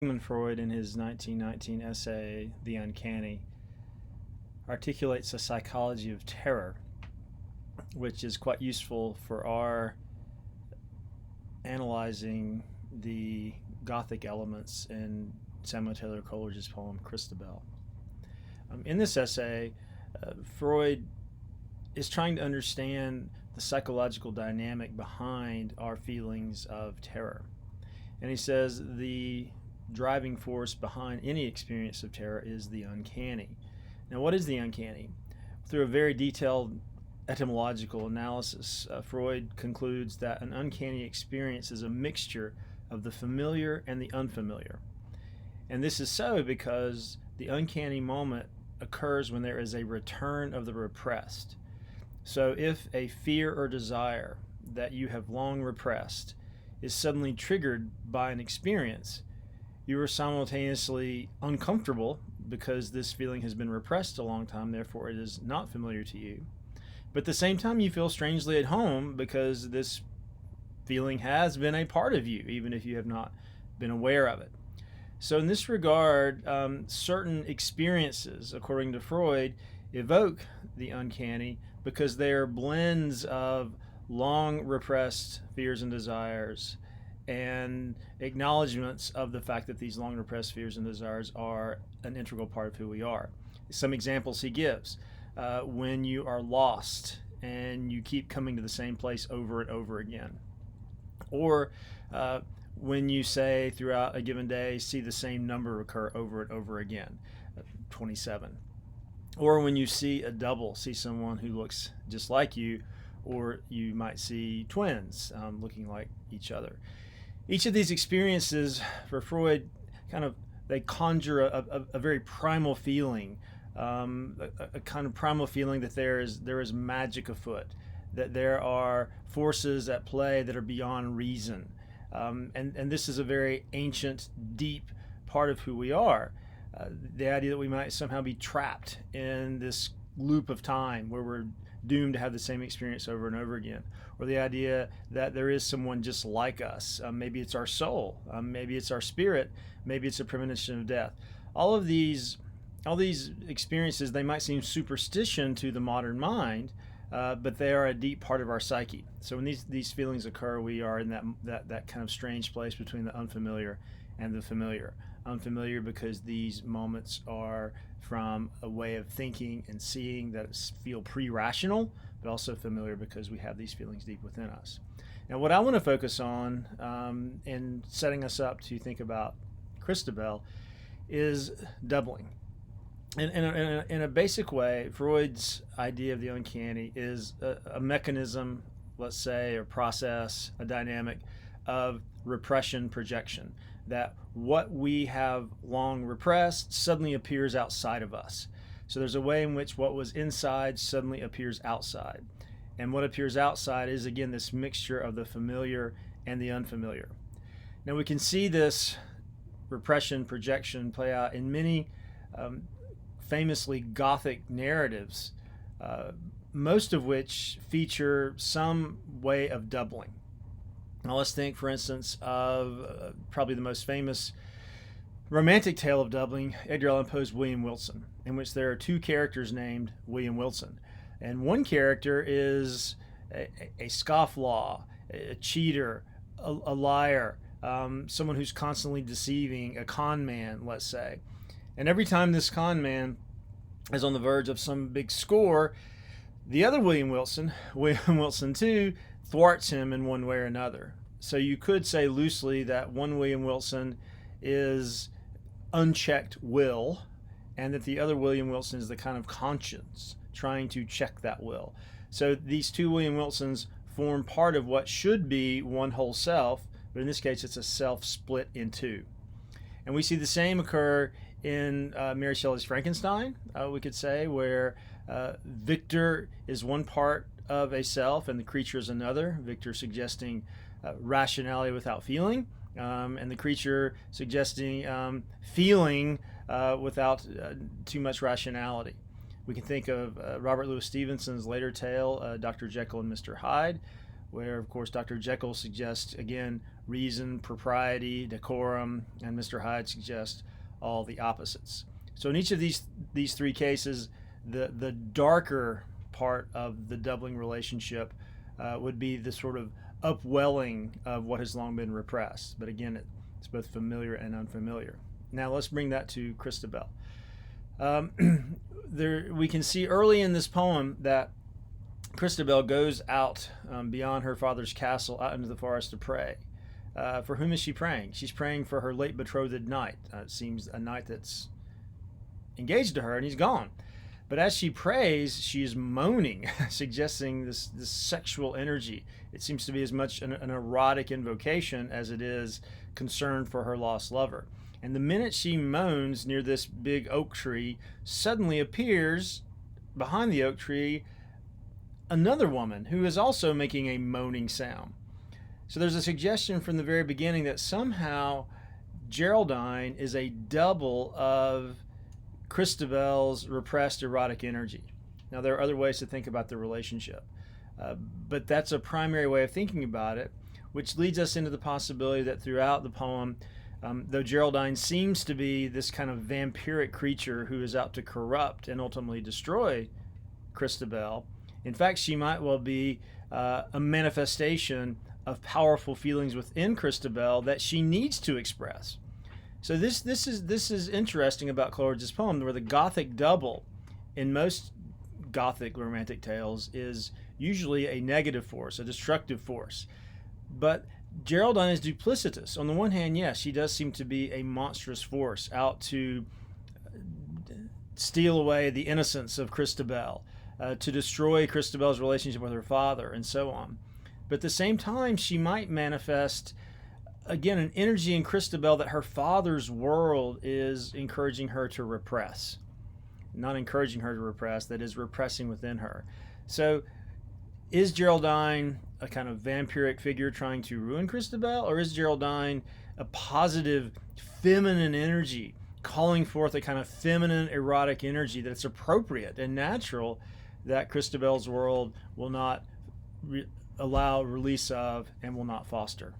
Sigmund Freud, in his 1919 essay, The Uncanny, articulates a psychology of terror, which is quite useful for our analyzing the Gothic elements in Samuel Taylor Coleridge's poem Christabel. In this essay, Freud is trying to understand the psychological dynamic behind our feelings of terror. And he says the driving force behind any experience of terror is the uncanny. Now, what is the uncanny? Through a very detailed etymological analysis, Freud concludes that an uncanny experience is a mixture of the familiar and the unfamiliar. And this is so because the uncanny moment occurs when there is a return of the repressed. So if a fear or desire that you have long repressed is suddenly triggered by an experience, you are simultaneously uncomfortable because this feeling has been repressed a long time, therefore it is not familiar to you. But at the same time, you feel strangely at home because this feeling has been a part of you, even if you have not been aware of it. So in this regard, certain experiences, according to Freud, evoke the uncanny because they are blends of long repressed fears and desires and acknowledgments of the fact that these long repressed fears and desires are an integral part of who we are. Some examples he gives. When you are lost and you keep coming to the same place over and over again. Or when you say throughout a given day, see the same number occur over and over again, 27. Or when you see a double, see someone who looks just like you, or you might see twins looking like each other. Each of these experiences for Freud they conjure a very primal feeling, a kind of primal feeling that there is magic afoot, that there are forces at play that are beyond reason. And this is a very ancient, deep part of who we are. The idea that we might somehow be trapped in this loop of time where we're doomed to have the same experience over and over again, or the idea that there is someone just like us. Maybe it's our soul, maybe it's our spirit, maybe it's a premonition of death. All these experiences, they might seem superstition to the modern mind, but they are a deep part of our psyche. So when these feelings occur, we are in that kind of strange place between the unfamiliar and the familiar. Unfamiliar because these moments are from a way of thinking and seeing that feel pre-rational, but also familiar because we have these feelings deep within us. Now, what I want to focus on in setting us up to think about Christabel is doubling. In a basic way, Freud's idea of the uncanny is a mechanism, let's say, a process, a dynamic of repression projection, that what we have long repressed suddenly appears outside of us. So there's a way in which what was inside suddenly appears outside. And what appears outside is, again, this mixture of the familiar and the unfamiliar. Now we can see this repression projection play out in many famously Gothic narratives, most of which feature some way of doubling. Now let's think, for instance, of probably the most famous romantic tale of doubling, Edgar Allan Poe's William Wilson, in which there are two characters named William Wilson. And one character is a scofflaw, a cheater, a liar, someone who's constantly deceiving, a con man, let's say. And every time this con man is on the verge of some big score, the other William Wilson too, thwarts him in one way or another. So you could say loosely that one William Wilson is unchecked will, and that the other William Wilson is the kind of conscience trying to check that will. So these two William Wilsons form part of what should be one whole self, but in this case it's a self split in two. And we see the same occur in Mary Shelley's Frankenstein, we could say, where Victor is one part of a self and the creature is another. Victor suggesting rationality without feeling, and the creature suggesting feeling without too much rationality. We can think of Robert Louis Stevenson's later tale, Dr. Jekyll and Mr. Hyde, where, of course, Dr. Jekyll suggests, again, reason, propriety, decorum, and Mr. Hyde suggests all the opposites. So in each of these three cases, the darker part of the doubling relationship would be the sort of upwelling of what has long been repressed. But again, it's both familiar and unfamiliar. Now let's bring that to Christabel. We can see early in this poem that Christabel goes out beyond her father's castle, out into the forest to pray. For whom is she praying? She's praying for her late betrothed knight. It seems a knight that's engaged to her, and he's gone. But as she prays, she is moaning, suggesting this sexual energy. It seems to be as much an erotic invocation as it is concern for her lost lover. And the minute she moans near this big oak tree, suddenly appears behind the oak tree another woman who is also making a moaning sound. So there's a suggestion from the very beginning that somehow Geraldine is a double of Christabel's repressed erotic energy. Now, there are other ways to think about the relationship, but that's a primary way of thinking about it, which leads us into the possibility that throughout the poem, though Geraldine seems to be this kind of vampiric creature who is out to corrupt and ultimately destroy Christabel, in fact, she might well be a manifestation of powerful feelings within Christabel that she needs to express. So this is interesting about Coleridge's poem, where the Gothic double in most Gothic romantic tales is usually a negative force, a destructive force. But Geraldine is duplicitous. On the one hand, yes, she does seem to be a monstrous force out to steal away the innocence of Christabel, to destroy Christabel's relationship with her father, and so on. But at the same time, she might manifest, again, an energy in Christabel that her father's world is encouraging her to repress. Not encouraging her to repress, that is repressing within her. So is Geraldine a kind of vampiric figure trying to ruin Christabel, or is Geraldine a positive feminine energy calling forth a kind of feminine erotic energy that's appropriate and natural that Christabel's world will not allow release of and will not foster?